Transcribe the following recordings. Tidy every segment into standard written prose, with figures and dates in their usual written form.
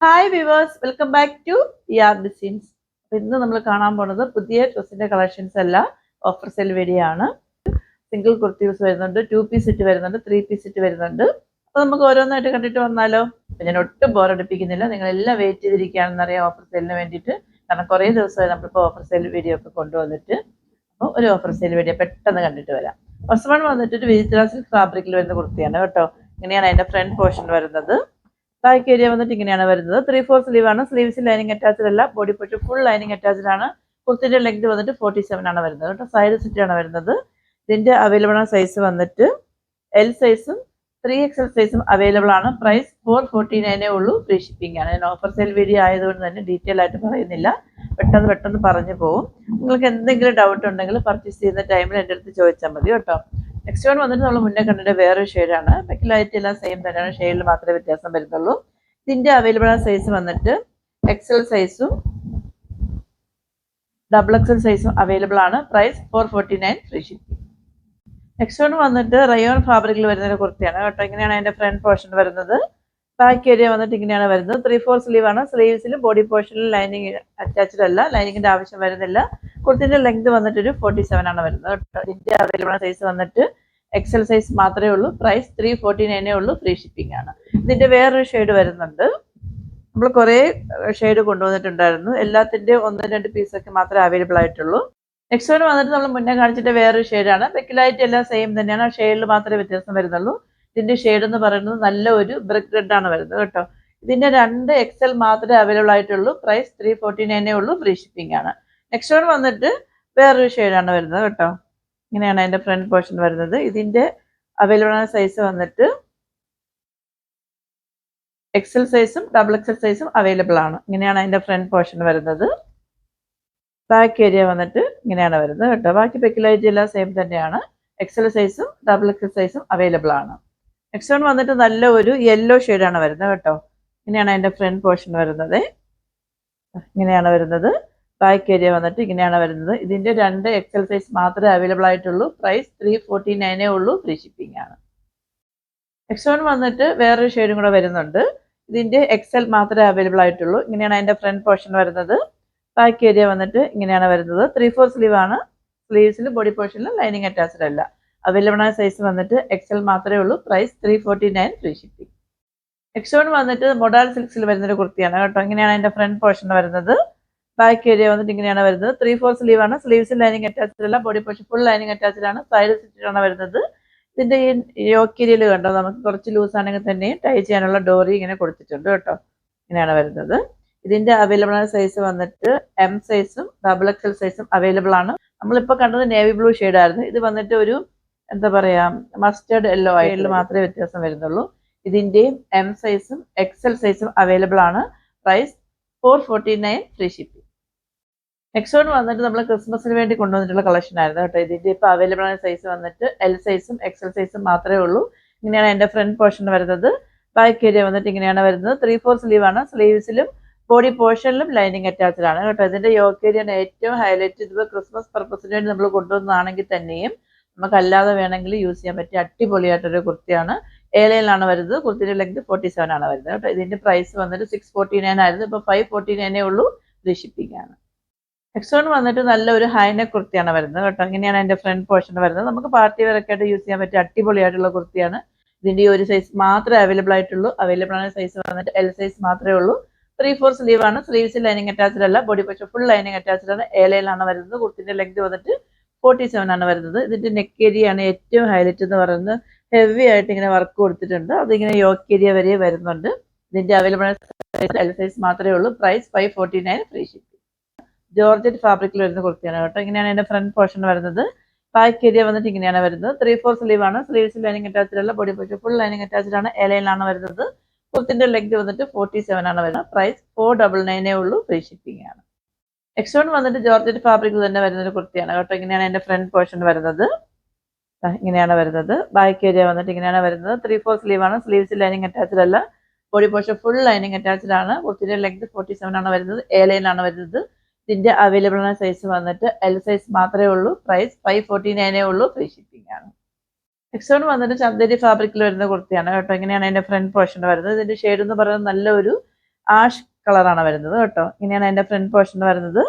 Hi viewers, welcome back to Yaar designs. ഇന്ന് നമ്മൾ കാണാൻ പോകുന്നത് പുതിയ ഡ്രസ്സിന്റെ കളക്ഷൻസ് എല്ലാം ഓഫർ സെൽ വഴിയാണ്. സിംഗിൾ കുർത്തീസ് വരുന്നുണ്ട്, 2 പീസ് സെറ്റ് വരുന്നുണ്ട്, 3 പീസ് സെറ്റ് വരുന്നുണ്ട്. അപ്പോൾ നമുക്ക് ഓരോന്നായിട്ട് കണ്ടിട്ട് വന്നാലോ? ഞാൻ ഒട്ടും ബോറടിപ്പിക്കുന്നില്ല, നിങ്ങളെല്ലാം വെയിറ്റ് ചെയ്തിരിക്കുകയാണെന്നറിയാം ഓഫർ സെല്ലിന് വേണ്ടിയിട്ട്. കാരണം കുറേ ദിവസമായി നമ്മളിപ്പോൾ ഓഫർ സെൽ വീഡിയോ ഒക്കെ കൊണ്ടുവന്നിട്ട്. അപ്പോൾ ഒരു ഓഫർ സെൽ വീഡിയോ പെട്ടെന്ന് കണ്ടിട്ട് വരാം. ഫസ്റ്റ് വൺ വന്നിട്ട് ഒരു വിചിത്ര സിൽക്ക് ഫാബ്രിക്കിൽ വരുന്ന കുർത്തിയാണ് കേട്ടോ. ഇങ്ങനെയാണ് അതിന്റെ ഫ്രണ്ട് പോർഷൻ വരുന്നത്. ബാക്ക് ഏരിയ വന്നിട്ട് ഇങ്ങനെയാണ് വരുന്നത്. 3/4 സ്ലീവ് ആണ്. സ്ലീവ്സിൽ ലൈനിങ് അറ്റാച്ച്ഡ് അല്ല, body portion full lining attached ആണ്. കുർത്തിന്റെ ലെങ്ത് വന്നിട്ട് 47 ആണ് വരുന്നത് കേട്ടോ. സൈഡ് സെറ്റ് ആണ് വരുന്നത്. ഇതിന്റെ അവൈലബിൾ ആണ് സൈസ് വന്നിട്ട് എൽ സൈസും 3XL സൈസും അവൈലബിൾ ആണ്. പ്രൈസ് 449 ഉള്ളൂ. ഫ്രീ ഷിപ്പിംഗ് ആണ്. ഞാൻ ഓഫർ സെയിൽ വീഡിയോ ആയതുകൊണ്ട് തന്നെ ഡീറ്റെയിൽ ആയിട്ട് പറയുന്നില്ല, പെട്ടെന്ന് പറഞ്ഞു പോകും. നിങ്ങൾക്ക് എന്തെങ്കിലും ഡൗട്ട് ഉണ്ടെങ്കിൽ പർച്ചേസ് ചെയ്യുന്ന ടൈമിൽ എൻ്റെ അടുത്ത് ചോദിച്ചാൽ മതി കേട്ടോ. നെക്സ്റ്റ് വൺ വന്നിട്ട് നമ്മൾ മുന്നേ കണ്ടിട്ട് വേറൊരു ഷെയ്ഡാണ്. ബാക്കിലായിട്ട് എല്ലാം സെയിം തന്നെയാണ്, ഷെയ്ഡിൽ മാത്രമേ വ്യത്യാസം വരുന്നുള്ളൂ. ഇതിന്റെ അവൈലബിൾ ആയ സൈസ് വന്നിട്ട് XL സൈസും XXL സൈസും അവൈലബിൾ ആണ്. Price 449 free shipping. Next one വന്നിട്ട് റയോൺ ഫാബ്രിക്കിൽ വരുന്ന ഒരു കുർത്തിയാണ് കേട്ടോ. ഇങ്ങനെയാണ് അതിന്റെ ഫ്രണ്ട് പോർഷൻ വരുന്നത്. ബാക്ക് ഏരിയ വന്നിട്ട് ഇങ്ങനെയാണ് വരുന്നത്. 3/4 സ്ലീവ് ആണ്. സ്ലീവ്സിലും ബോഡി പോർഷനിലും ലൈനിങ് അറ്റാച്ച്ഡ് അല്ല, ലൈനിങ്ങിന്റെ ആവശ്യം വരുന്നില്ല. കുർത്തിന്റെ ലെങ്ത് വന്നിട്ട് ഒരു 47 ആണ് വരുന്നത് കേട്ടോ. ഇതിന്റെ അവൈലബിൾ സൈസ് വന്നിട്ട് XL സൈസ് മാത്രമേ ഉള്ളൂ. പ്രൈസ് 349 ഉള്ളൂ. ഫ്രീ ഷിപ്പിംഗ് ആണ്. ഇതിന്റെ വേറൊരു ഷെയ്ഡ് വരുന്നുണ്ട്. നമ്മൾ കുറേ ഷെയ്ഡ് കൊണ്ടുവന്നിട്ടുണ്ടായിരുന്നു. എല്ലാത്തിന്റെ 1-2 പീസൊക്കെ മാത്രമേ അവൈലബിൾ ആയിട്ടുള്ളൂ. നെക്സ്റ്റ് വൺ വന്നിട്ട് നമ്മൾ മുന്നേ കാണിച്ചിട്ട് വേറൊരു ഷെയ്ഡാണ്. ബെക്കിലായിട്ട് എല്ലാം സെയിം തന്നെയാണ്, ഷെയ്ഡിൽ മാത്രമേ വ്യത്യാസം വരുന്നുള്ളൂ. ഇതിന്റെ ഷെയ്ഡ് എന്ന് പറയുന്നത് നല്ല ഒരു ബ്രിക്ക് റെഡ് ആണ് വരുന്നത് കേട്ടോ. ഇതിന്റെ 2 XL മാത്രമേ അവൈലബിൾ ആയിട്ടുള്ളൂ. പ്രൈസ് 349 ഉള്ളൂ. ഫ്രീ ഷിപ്പിംഗ് ആണ്. നെക്സ്റ്റ് വൺ വന്നിട്ട് വേറൊരു ഷെയ്ഡാണ് വരുന്നത് കേട്ടോ. ഇങ്ങനെയാണ് അതിന്റെ ഫ്രണ്ട് പോർഷൻ വരുന്നത്. ഇതിന്റെ അവൈലബിൾ ആയ സൈസ് വന്നിട്ട് XL സൈസും XXL സൈസും അവൈലബിൾ ആണ്. ഇങ്ങനെയാണ് അതിന്റെ ഫ്രണ്ട് പോർഷൻ വരുന്നത്. ബാക്ക് ഏരിയ വന്നിട്ട് ഇങ്ങനെയാണ് വരുന്നത് കേട്ടോ. ബാക്കി പെക്കിലായിട്ട് എല്ലാം സെയിം തന്നെയാണ്. XL സൈസും XXL സൈസും അവൈലബിൾ ആണ്. നെക്സ്റ്റ് വൺ വന്നിട്ട് നല്ല ഒരു യെല്ലോ ഷെയ്ഡാണ് വരുന്നത് കേട്ടോ. ഇങ്ങനെയാണ് അതിന്റെ ഫ്രണ്ട് പോർഷൻ വരുന്നത്. ഇങ്ങനെയാണ് വരുന്നത്. ബാക്ക് ഏരിയ വന്നിട്ട് ഇങ്ങനെയാണ് വരുന്നത്. ഇതിന്റെ 2 XL സൈസ് മാത്രമേ അവൈലബിൾ ആയിട്ടുള്ളൂ. പ്രൈസ് 349 ഉള്ളൂ. ഫ്രീ ഷിപ്പിംഗ് ആണ്. നെക്സ്റ്റ് വൺ വന്നിട്ട് വേറൊരു ഷെയ്ഡും കൂടെ വരുന്നുണ്ട്. ഇതിന്റെ XL മാത്രമേ അവൈലബിൾ ആയിട്ടുള്ളൂ. ഇങ്ങനെയാണ് അതിന്റെ ഫ്രണ്ട് പോർഷൻ വരുന്നത്. ബാക്ക് ഏരിയ വന്നിട്ട് ഇങ്ങനെയാണ് വരുന്നത്. 3/4 സ്ലീവ് ആണ്. സ്ലീവ്സിലും ബോഡി പോർഷനിലും ലൈനിങ് അറ്റാച്ച്ഡ് അല്ല. അവൈലബിൾ ആയ സൈസ് വന്നിട്ട് XL മാത്രമേ ഉള്ളൂ. Price 349 free shipping. Next one വന്നിട്ട് മൊഡാൽ സിൽക്സിൽ വരുന്നൊരു കുർത്തിയാണ് കേട്ടോ. ഇങ്ങനെയാണ് അതിന്റെ ഫ്രണ്ട് പോർഷൻ വരുന്നത്. ബാക്ക് ഏരിയ വന്നിട്ട് ഇങ്ങനെയാണ് വരുന്നത്. 3/4 സ്ലീവ് ആണ്. സ്ലീവ്സിൽ ലൈനിങ് അറ്റാച്ച്ഡ് അല്ല, body portion full lining attached ആണ്. സൈഡ് സ്റ്റിച്ചാണ് വരുന്നത്. ഇതിന്റെ ഈ യോക്കിരിയിൽ കണ്ടോ, നമുക്ക് കുറച്ച് ലൂസ് ആണെങ്കിൽ തന്നെ ടൈ ചെയ്യാനുള്ള ഡോറി ഇങ്ങനെ കൊടുത്തിട്ടുണ്ട് കേട്ടോ. ഇങ്ങനെയാണ് വരുന്നത്. ഇതിന്റെ അവൈലബിൾ ആയ സൈസ് വന്നിട്ട് M സൈസും XXL സൈസും അവൈലബിൾ ആണ്. നമ്മളിപ്പോൾ കണ്ടത് നേവി ബ്ലൂ ഷെയ്ഡ് ആയിരുന്നു. ഇത് വന്നിട്ട് ഒരു എന്താ പറയാ മസ്റ്റേർഡ് യെല്ലോ ആയിട്ട് മാത്രമേ വ്യത്യാസം വരുന്നുള്ളൂ. ഇതിന്റെയും M സൈസും XL സൈസും അവൈലബിൾ ആണ്. Price 449 free shipping. Next one വന്നിട്ട് നമ്മൾ ക്രിസ്മസിന് വേണ്ടി കൊണ്ടുവന്നിട്ടുള്ള കളക്ഷൻ ആയിരുന്നു കേട്ടോ. ഇതിന്റെ ഇപ്പോൾ അവൈലബിൾ ആയ സൈസ് വന്നിട്ട് L സൈസും XL സൈസും മാത്രമേ ഉള്ളൂ. ഇങ്ങനെയാണ് എൻ്റെ ഫ്രണ്ട് പോർഷൻ വരുന്നത്. ബാക്ക് ഏരിയ വന്നിട്ട് ഇങ്ങനെയാണ് വരുന്നത്. 3/4 സ്ലീവ് ആണ്. സ്ലീവ്സിലും ബോഡി പോർഷനിലും ലൈനിങ് അറ്റാച്ച്ഡ് ആണ് കേട്ടോ. ഇതിന്റെ യോക്ക് ഏരിയയാണ് ഏറ്റവും ഹൈലൈറ്റ്. ഇത് ക്രിസ്മസ് പർപ്പസിന് വേണ്ടി നമ്മൾ കൊണ്ടുവന്നതാണെങ്കിൽ തന്നെയും നമുക്ക് അല്ലാതെ വേണമെങ്കിൽ യൂസ് ചെയ്യാൻ പറ്റിയ അടിപൊളിയായിട്ടൊരു കുർത്തിയാണ്. ഏലയിലാണ് വരുന്നത്. കുർത്തിയുടെ ലെങ്ത് 47 ആണ് വരുന്നത് കേട്ടോ. ഇതിന്റെ പ്രൈസ് വന്നിട്ട് 649 ആയിരുന്നു. ഇപ്പോൾ 549 ഉള്ളൂ. ഫ്രീ ഷിപ്പിംഗ് ആണ്. നെക്സ്റ്റ് വൺ വന്നിട്ട് നല്ലൊരു ഹൈനെക്ക് കുർത്തിയാണ് വരുന്നത് കേട്ടോ. ഇങ്ങനെയാണ് അതിന്റെ ഫ്രണ്ട് പോർഷൻ വരുന്നത്. നമുക്ക് പാർട്ടി വെയർ ഒക്കെ ആയിട്ട് യൂസ് ചെയ്യാൻ പറ്റിയ അടിപൊളിയായിട്ടുള്ള കുർത്തിയാണ്. ഇതിന്റെ ഈ ഒരു സൈസ് മാത്രമേ അവൈലബിൾ ആയിട്ടുള്ളൂ. അവൈലബിൾ ആയ സൈസ് വന്നിട്ട് L സൈസ് മാത്രമേ ഉള്ളൂ. 3/4 സ്ലീവ് ആണ്. സ്ലീവ്സിൽ ലൈനിങ് അറ്റാച്ച്ഡ് അല്ല, body portion full lining attached ആണ്. ഏലയിലാണ് വരുന്നത്. കുർത്തിന്റെ ലെങ്ത് വന്നിട്ട് 47 ആണ് വരുന്നത്. ഇതിന്റെ നെക്ക് ഏരിയ ആണ് ഏറ്റവും ഹൈലൈറ്റ് എന്ന് പറയുന്നത്. ഹെവി ആയിട്ട് ഇങ്ങനെ വർക്ക് കൊടുത്തിട്ടുണ്ട്. അതിങ്ങനെ യോക്ക് ഏരിയ വരെ വരുന്നുണ്ട്. ഇതിന്റെ അവൈലബിൾ സൈസ് L സൈസ് മാത്രമേ ഉള്ളൂ. Price 549 free shipping. ജോർജറ്റ് ഫാബ്രിക്കിൽ വരുന്ന കുർത്തിയാണ് കേട്ടോ. ഇങ്ങനെയാണ് അതിന്റെ ഫ്രണ്ട് പോർഷൻ വരുന്നത്. ബാക്ക് ഏരിയ വന്നിട്ട് ഇങ്ങനെയാണ് വരുന്നത്. 3/4 സ്ലീവ് ആണ്. സ്ലീവ്സിൽ ലൈനിങ് അറ്റാച്ച്ഡ് അല്ല, body portion full lining attached ആണ്. ഏലയിലാണ് വരുന്നത്. കുർത്തിന്റെ ലെഗ് വന്നിട്ട് 47 ആണ് വരുന്നത്. പ്രൈസ് 499 ഉള്ളൂ. ഫ്രീ ഷിപ്പിംഗ് ആണ്. നെക്സ്റ്റ് വൺ വന്നിട്ട് ജോർജറ്റ് ഫാബ്രിക്കിൽ തന്നെ വരുന്ന ഒരു കുർത്തിയാണ് കേട്ടോ. ഇങ്ങനെയാണ് അതിന്റെ ഫ്രണ്ട് പോർഷൻ വരുന്നത്. ഇങ്ങനെയാണ് വരുന്നത്. ബാക്ക് ഏരിയ വന്നിട്ട് ഇങ്ങനെയാണ് വരുന്നത്. 3/4 സ്ലീവ് ആണ്. സ്ലീവ്സിൽ ലൈനിങ് അറ്റാച്ച്ഡ് അല്ല, body portion full lining attached ആണ്. കുർത്തിന്റെ ലെഗ് 47 ആണ് വരുന്നത്. ഏലയിലാണ് വരുന്നത്. ഇതിന്റെ അവൈലബിൾ ആയ സൈസ് വന്നിട്ട് L സൈസ് മാത്രമേ ഉള്ളൂ. പ്രൈസ് 549 ഉള്ളൂ. ഫ്രീ ഷിപ്പിംഗ് ആണ്. നെക്സ്റ്റ് വൺ വന്നിട്ട് ചന്ദേരി ഫാബ്രിക്കിൽ വരുന്ന കുർത്തിയാണ് കേട്ടോ. ഇങ്ങനെയാണ് അതിന്റെ ഫ്രണ്ട് പോർഷൻ വരുന്നത്. ഇതിന്റെ ഷെയ്ഡ് എന്ന് പറയുന്നത് നല്ലൊരു ആഷ് കളറാണ് വരുന്നത് കേട്ടോ. ഇങ്ങനെയാണ് അതിന്റെ ഫ്രണ്ട് പോർഷൻ വരുന്നത്.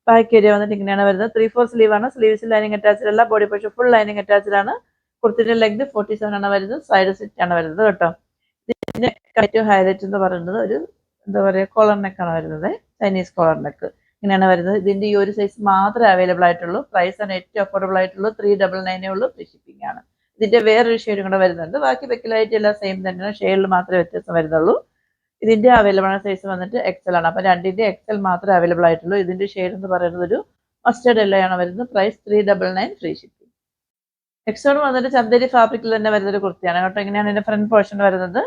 ബാക്ക് ഏരിയ വന്നിട്ട് ഇങ്ങനെയാണ് വരുന്നത്. 3/4 സ്ലീവ് ആണ്. സ്ലീവ്സിൽ ലൈനിങ് അറ്റാച്ച്ഡ് അല്ല. Body portion full lining attached ആണ്. കുർത്തിന്റെ ലെഗ് 47 ആണ് വരുന്നത്. സൈഡ് സ്റ്റിച്ച് ആണ് വരുന്നത് കേട്ടോ. ഇതിന്റെ ഏറ്റവും ഹൈലൈറ്റ് എന്ന് പറയുന്നത് ഒരു എന്താ പറയുക കോളർ നെക്ക് ആണ് വരുന്നത്. ചൈനീസ് കോളർ നെക്ക് ഇങ്ങനെയാണ് വരുന്നത്. ഇതിന്റെ ഈ ഒരു സൈസ് മാത്രമേ അവൈലബിൾ ആയിട്ടുള്ളൂ. പ്രൈസ് ആണ് ഏറ്റവും അഫോർഡബിൾ ആയിട്ടുള്ളൂ. 399 ഉള്ളൂ. ഫ്രീ ഷിപ്പിംഗ് ആണ്. ഇതിന്റെ വേറൊരു ഷെയ്ഡും കൂടെ വരുന്നുണ്ട്. ബാക്കി പെക്കിലായിട്ട് എല്ലാം സെയിം തന്നെയാണ്. ഷെയ്ഡിൽ മാത്രമേ വ്യത്യാസം വരുന്നുള്ളൂ. ഇതിന്റെ അവൈലബിൾ ആണ് സൈസ് വന്നിട്ട് എക്സൽ ആണ്. അപ്പൊ രണ്ടിന്റെ എക്സൽ മാത്രമേ അവൈലബിൾ ആയിട്ടുള്ളൂ. ഇതിന്റെ ഷെയ്ഡ് എന്ന് പറയുന്നത് ഒരു മസ്റ്റേർഡ് യെല്ലോ ആണ് വരുന്നത്. Price 399 free shipping. Next one വന്നിട്ട് ചന്ദേരി ഫാബ്രിക്കിൽ തന്നെ വരുന്ന ഒരു കുർത്തിയാണ് കേട്ടോ. ഇങ്ങനെയാണ് ഇതിന്റെ ഫ്രണ്ട് പോർഷൻ വരുന്നത്.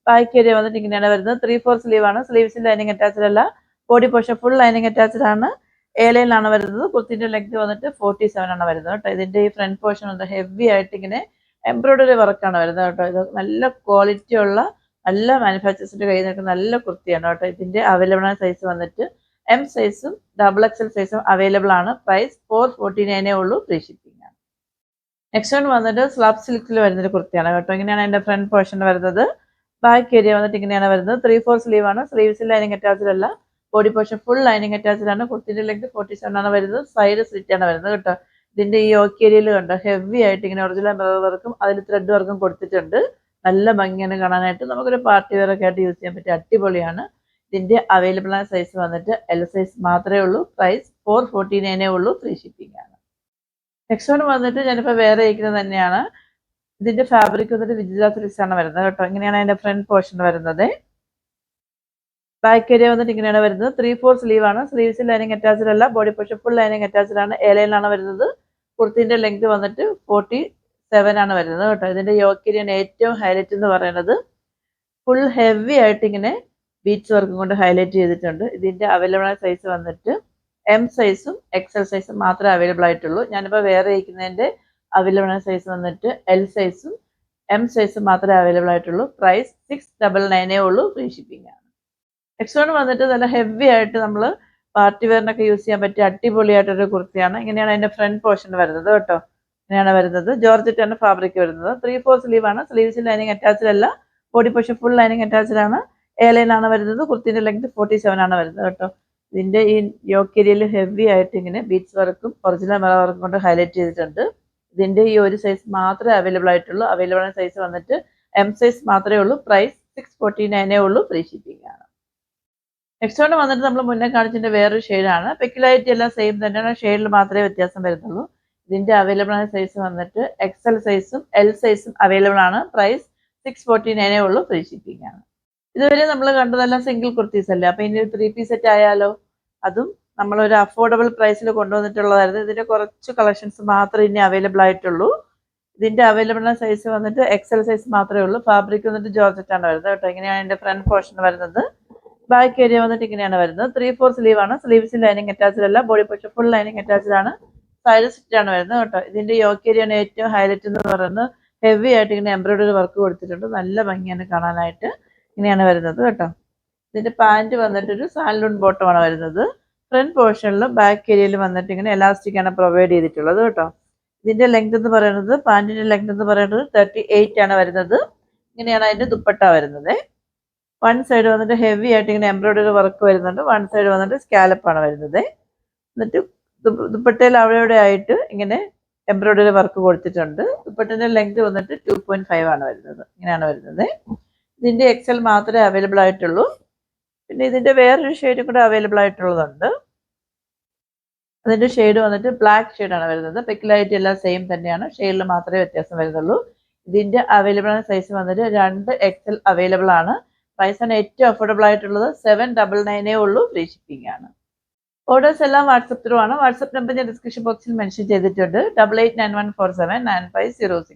ബാക്ക് ഏരിയ വന്നിട്ട് ഇങ്ങനെയാണ് വരുന്നത്. 3/4 സ്ലീവ് ആണ്. സ്ലീവ്സിൽ ലൈനിങ് അറ്റാച്ച്ഡ് അല്ല. Body portion full lining attached ആണ്. ഏലയിലാണ് വരുന്നത്. കുർത്തിന്റെ ലെഗ് വന്നിട്ട് 47 ആണ് വരുന്നത് കേട്ടോ. ഇതിന്റെ ഈ ഫ്രണ്ട് പോർഷൻ വന്നിട്ട് ഹെവി ആയിട്ട് ഇങ്ങനെ എംബ്രോയിഡറി വർക്കാണ് വരുന്നത് കേട്ടോ. ഇത് നല്ല ക്വാളിറ്റി ഉള്ള നല്ല മാനുഫാക്ചേഴ്സിന്റെ കയ്യിൽ നിൽക്കുന്ന നല്ല കുർത്തിയാണ് കേട്ടോ. ഇതിന്റെ അവൈലബിൾ ആയ സൈസ് വന്നിട്ട് എം സൈസും XXL സൈസും അവൈലബിൾ ആണ്. പ്രൈസ് 449 ഉള്ളൂ. ഫ്രീ ഷിപ്പിംഗ് ആണ്. നെക്സ്റ്റ് വൺ വന്നിട്ട് സ്ലാബ് സിൽക്കിൽ വരുന്നൊരു കുർത്തിയാണ് കേട്ടോ. ഇങ്ങനെയാണ് അതിന്റെ ഫ്രണ്ട് പോർഷൻ വരുന്നത്. ബാക്ക് ഏരിയ വന്നിട്ട് ഇങ്ങനെയാണ് വരുന്നത്. 3/4 സ്ലീവ് ആണ്. സ്ലീവ്സിൽ ലൈനിങ് അറ്റാച്ച്ഡ് അല്ല. Body portion full lining attached ആണ്. കുർത്തിന്റെ ലെഗ് 47 ആണ് വരുന്നത്. സൈഡ് സ്ലിറ്റ് ആണ് വരുന്നത് കേട്ടോ. ഇതിന്റെ ഈ യോക്ക് ഏരിയയിൽ കണ്ടോ ഹെവി ആയിട്ട് ഇങ്ങനെ ഒറിജിനൽ മിറർ വർക്കും അതിൽ ത്രെഡ് വർക്കും കൊടുത്തിട്ടുണ്ട്. നല്ല ഭംഗിയാണ് കാണാനായിട്ട്. നമുക്കൊരു പാർട്ടി വെയർ ഒക്കെ ആയിട്ട് യൂസ് ചെയ്യാൻ പറ്റിയ അടിപൊളിയാണ്. ഇതിന്റെ അവൈലബിൾ ആയ സൈസ് വന്നിട്ട് എൽ സൈസ് മാത്രമേ ഉള്ളൂ. പ്രൈസ് 449 ഉള്ളൂ. ഫ്രീ ഷിപ്പിംഗ് ആണ്. നെക്സ്റ്റ് വൺ വന്നിട്ട് ഞാനിപ്പോൾ വേറെ അയക്കുന്നത് തന്നെയാണ്. ഇതിന്റെ ഫാബ്രിക് വന്നിട്ട് വിജില സിൽക്സ് ആണ് വരുന്നത് കേട്ടോ. ഇങ്ങനെയാണ് അതിന്റെ ഫ്രണ്ട് പോർഷൻ വരുന്നത്. ബാക്ക് ഏരിയ വന്നിട്ട് ഇങ്ങനെയാണ് വരുന്നത്. 3/4 സ്ലീവ് ആണ്. സ്ലീവ്സിൽ ലൈനിങ് അറ്റാച്ച്ഡ് അല്ല. Body portion full lining attached ആണ്. ഏലയിലാണ് വരുന്നത്. കുർത്തിന്റെ ലെങ്ത് വന്നിട്ട് 47 ആണ് വരുന്നത് കേട്ടോ. ഇതിന്റെ യോക്ക് ഏരിയയാണ് ഏറ്റവും ഹൈലൈറ്റ് എന്ന് പറയുന്നത്. ഫുൾ ഹെവി ആയിട്ട് ഇങ്ങനെ ബീച്ച് വർക്കും കൊണ്ട് ഹൈലൈറ്റ് ചെയ്തിട്ടുണ്ട്. ഇതിന്റെ അവൈലബിൾ ആയ സൈസ് വന്നിട്ട് എം സൈസും XL സൈസും മാത്രമേ അവൈലബിൾ ആയിട്ടുള്ളൂ. ഞാനിപ്പോൾ വേറെ അയക്കുന്നതിന്റെ അവൈലബിൾ ആയ സൈസ് വന്നിട്ട് എൽ സൈസും എം സൈസും മാത്രമേ അവൈലബിൾ ആയിട്ടുള്ളൂ. പ്രൈസ് 699 ഉള്ളൂ. ഫ്രീ ഷിപ്പിംഗ് ആണ്. നെക്സ്റ്റ് വൺ വന്നിട്ട് നല്ല ഹെവി ആയിട്ട് നമ്മൾ പാർട്ടി വെയറിനൊക്കെ യൂസ് ചെയ്യാൻ പറ്റിയ അടിപൊളിയായിട്ടൊരു കുർത്തിയാണ്. ഇങ്ങനെയാണ് അതിന്റെ ഫ്രണ്ട് പോർഷൻ വരുന്നത് കേട്ടോ. ഇങ്ങനെയാണ് വരുന്നത്. ജോർജറ്റ് ആണ് ഫാബ്രിക് വരുന്നത്. 3/4 സ്ലീവ് ആണ്. സ്ലീവ്സിൽ ലൈനിങ് അറ്റാച്ച്ഡ് അല്ല. Body portion full lining attached ആണ്. ഏലയിലാണ് വരുന്നത്. കുർത്തിന്റെ ലെങ്ത് 47 ആണ് വരുന്നത് കേട്ടോ. ഇതിന്റെ ഈ യോക്ക് ഏരിയയിൽ ഹെവി ആയിട്ട് ഇങ്ങനെ ബീഡ്സ് വർക്കും ഒറിജിനൽ മിറർ വർക്കും കൊണ്ട് ഹൈലൈറ്റ് ചെയ്തിട്ടുണ്ട്. ഇതിന്റെ ഈ ഒരു സൈസ് മാത്രമേ അവൈലബിൾ ആയിട്ടുള്ളൂ. അവൈലബിൾ ആയ സൈസ് വന്നിട്ട് എം സൈസ് മാത്രമേ ഉള്ളൂ. പ്രൈസ് 649 ഉള്ളൂ. ഫ്രീ ഷിപ്പിംഗ് ആണ്. നെക്സ്റ്റ് വൺ വന്നിട്ട് നമ്മൾ മുന്നേ കാണിച്ചതിന്റെ വേറൊരു ഷെയ്ഡാണ്. പെക്യുലാരിറ്റി എല്ലാം സെയിം തന്നെയാണ്. ഷെയ്ഡിൽ മാത്രമേ വ്യത്യാസം വരുന്നുള്ളൂ. ഇതിന്റെ അവൈലബിൾ ആയ സൈസ് വന്നിട്ട് XL സൈസും എൽ സൈസും അവൈലബിൾ ആണ്. പ്രൈസ് 649 ഉള്ളൂ. ഫ്രീ ഷിപ്പിംഗ് ആണ്. ഇതുവരെ നമ്മൾ കണ്ടതെല്ലാം സിംഗിൾ കുർത്തീസ് അല്ലേ. അപ്പൊ ഇനി ഒരു 3 പീസ് സെറ്റ് ആയാലോ. അതും നമ്മളൊരു അഫോർഡബിൾ പ്രൈസിൽ കൊണ്ടുവന്നിട്ടുള്ളതായിരുന്നു. ഇതിന്റെ കുറച്ച് കളക്ഷൻസ് മാത്രമേ ഇനി അവൈലബിൾ ആയിട്ടുള്ളൂ. ഇതിന്റെ അവൈലബിൾ സൈസ് വന്നിട്ട് XL സൈസ് മാത്രമേ ഉള്ളൂ. ഫാബ്രിക് വന്നിട്ട് ജോർജറ്റ് ആണ് വരുന്നത് കേട്ടോ. ഇങ്ങനെയാണ് ഇതിന്റെ ഫ്രണ്ട് പോർഷൻ വരുന്നത്. ബാക്ക് ഏരിയ വന്നിട്ട് ഇങ്ങനെയാണ് വരുന്നത്. 3/4 സ്ലീവ് ആണ്. സ്ലീവ്സിൽ ലൈനിങ് അറ്റാച്ച്ഡ് അല്ല. Body portion full lining attached ആണ്. സൈഡ് സ്റ്റിച്ച് ആണ് വരുന്നത് കേട്ടോ. ഇതിന്റെ യോക്ക് ഏരിയയാണ് ഏറ്റവും ഹൈലൈറ്റ് എന്ന് പറയുന്നത്. ഹെവി ആയിട്ട് ഇങ്ങനെ എംബ്രോയിഡറി വർക്ക് കൊടുത്തിട്ടുണ്ട്. നല്ല ഭംഗിയാണ് കാണാനായിട്ട്. ഇങ്ങനെയാണ് വരുന്നത് കേട്ടോ. ഇതിന്റെ പാന്റ് വന്നിട്ട് ഒരു സാൻഡൂൺ ബോട്ടം ആണ് വരുന്നത്. ഫ്രണ്ട് പോർഷനിലും ബാക്ക് ഏരിയയിലും വന്നിട്ട് ഇങ്ങനെ എലാസ്റ്റിക് ആണ് പ്രൊവൈഡ് ചെയ്തിട്ടുള്ളത് കേട്ടോ. ഇതിന്റെ ലെങ്ത് എന്ന് പറയുന്നത് പാന്റിന്റെ ലെങ്ത് എന്ന് പറയുന്നത് 38 ആണ് വരുന്നത്. ഇങ്ങനെയാണ് അതിന്റെ ദുപ്പട്ട വരുന്നത്. വൺ സൈഡ് വന്നിട്ട് ഹെവി ആയിട്ട് ഇങ്ങനെ എംബ്രോയിഡറി വർക്ക് വരുന്നുണ്ട്. വൺ സൈഡ് വന്നിട്ട് സ്കാലപ്പ് ആണ് വരുന്നത്. എന്നിട്ട് ദുപ്പട്ടയിൽ അവിടെ ആയിട്ട് ഇങ്ങനെ എംബ്രോയിഡറി വർക്ക് കൊടുത്തിട്ടുണ്ട്. ദുപ്പട്ടയുടെ ലെങ്ത് വന്നിട്ട് 2.5 ആണ് വരുന്നത്. ഇങ്ങനെയാണ് വരുന്നത്. ഇതിന്റെ XL മാത്രമേ അവൈലബിൾ ആയിട്ടുള്ളൂ. പിന്നെ ഇതിന്റെ വേറൊരു ഷെയ്ഡും കൂടെ അവൈലബിൾ ആയിട്ടുള്ളതുണ്ട്. അതിന്റെ ഷെയ്ഡ് വന്നിട്ട് ബ്ലാക്ക് ഷെയ്ഡാണ് വരുന്നത്. പെക്യുലാരിറ്റി എല്ലാം സെയിം തന്നെയാണ്. ഷെയ്ഡിൽ മാത്രമേ വ്യത്യാസം വരുന്നുള്ളൂ. ഇതിന്റെ അവൈലബിൾ ആയ സൈസ് വന്നിട്ട് 2 XL അവൈലബിൾ ആണ്. പ്രൈസ് ആണ് ഏറ്റവും അഫോർഡബിൾ ആയിട്ടുള്ളത്. 799 ഉള്ളൂ. ഫ്രീ ഷിപ്പിംഗ് ആണ്. ഓർഡേഴ്സ് എല്ലാം വാട്സപ്പ് ത്രൂ ആണ്. വാട്സപ്പ് നമ്പർ ഞാൻ ഡിസ്ക്രിപ്ഷൻ ബോക്സിൽ മെൻഷൻ ചെയ്തിട്ടുണ്ട്. 8891479506.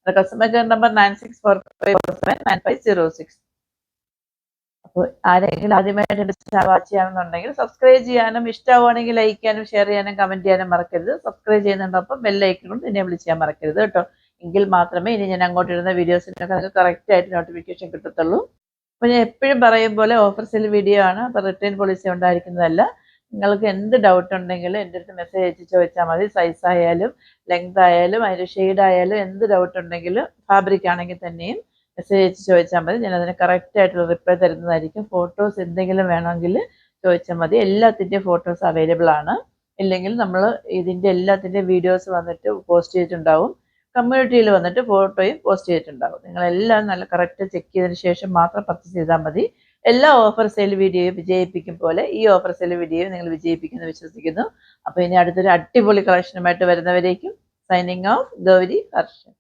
Customer care number 9645479506. അപ്പോൾ ആരെങ്കിലും ആദ്യമായിട്ട് എൻ്റെ ചാനൽ വാച്ച് ചെയ്യാണെന്നുണ്ടെങ്കിൽ സബ്സ്ക്രൈബ് ചെയ്യാനും ഇഷ്ടമാവുകയാണെങ്കിൽ ലൈക്ക് ചെയ്യാനും ഷെയർ ചെയ്യാനും കമന്റ് ചെയ്യാനും മറക്കരുത്. സബ്സ്ക്രൈബ് ചെയ്യുന്നതിനൊപ്പം ബെല്ലൈക്കണും എനേബിൾ ചെയ്യാൻ മറക്കരുത് കേട്ടോ. എങ്കിൽ മാത്രമേ ഇനി ഞാൻ അങ്ങോട്ട് ഇടുന്ന വീഡിയോസിനൊക്കെ നിങ്ങൾക്ക് കറക്റ്റ് ആയിട്ട് നോട്ടിഫിക്കേഷൻ കിട്ടത്തുള്ളൂ. അപ്പോൾ ഞാൻ എപ്പോഴും പറയും പോലെ ഓഫർ സെയിൽ വീഡിയോ ആണ്. അപ്പോൾ റിട്ടേൺ പോളിസി ഉണ്ടായിരിക്കുന്നതല്ല. നിങ്ങൾക്ക് എന്ത് ഡൗട്ട് ഉണ്ടെങ്കിലും എൻ്റെ അടുത്ത് മെസ്സേജ് അയച്ച് ചോദിച്ചാൽ മതി. സൈസ് ആയാലും ലെങ്ത് ആയാലും അതിൻ്റെ ഷെയ്ഡ് ആയാലും എന്ത് ഡൗട്ട് ഉണ്ടെങ്കിലും ഫാബ്രിക് ആണെങ്കിൽ തന്നെയും മെസ്സേജ് അയച്ച് ചോദിച്ചാൽ മതി. ഞാൻ അതിന് കറക്റ്റായിട്ടുള്ള റിപ്ലൈ തരുന്നതായിരിക്കും. ഫോട്ടോസ് എന്തെങ്കിലും വേണമെങ്കിൽ ചോദിച്ചാൽ മതി. എല്ലാത്തിൻ്റെയും ഫോട്ടോസ് അവൈലബിൾ ആണ്. ഇല്ലെങ്കിൽ നമ്മൾ ഇതിൻ്റെ എല്ലാത്തിൻ്റെയും വീഡിയോസ് വന്നിട്ട് പോസ്റ്റ് ചെയ്തിട്ടുണ്ടാവും. കമ്മ്യൂണിറ്റിയിൽ വന്നിട്ട് ഫോട്ടോയും പോസ്റ്റ് ചെയ്തിട്ടുണ്ടാവും. നിങ്ങളെല്ലാം നല്ല കറക്റ്റ് ചെക്ക് ചെയ്തതിന് ശേഷം മാത്രം പർച്ചേസ് ചെയ്താൽ മതി. എല്ലാ ഓഫർ സെയിൽ വീഡിയോയും വിജയിപ്പിക്കും പോലെ ഈ ഓഫർ സെയിൽ വീഡിയോയും നിങ്ങൾ വിജയിപ്പിക്കുമെന്ന് വിശ്വസിക്കുന്നു. അപ്പോൾ ഇനി അടുത്തൊരു അടിപൊളി കളക്ഷനുമായിട്ട് വരുന്നവരേക്കും സൈനിങ് ഓഫ് ഗൗരി ഹർഷൻ.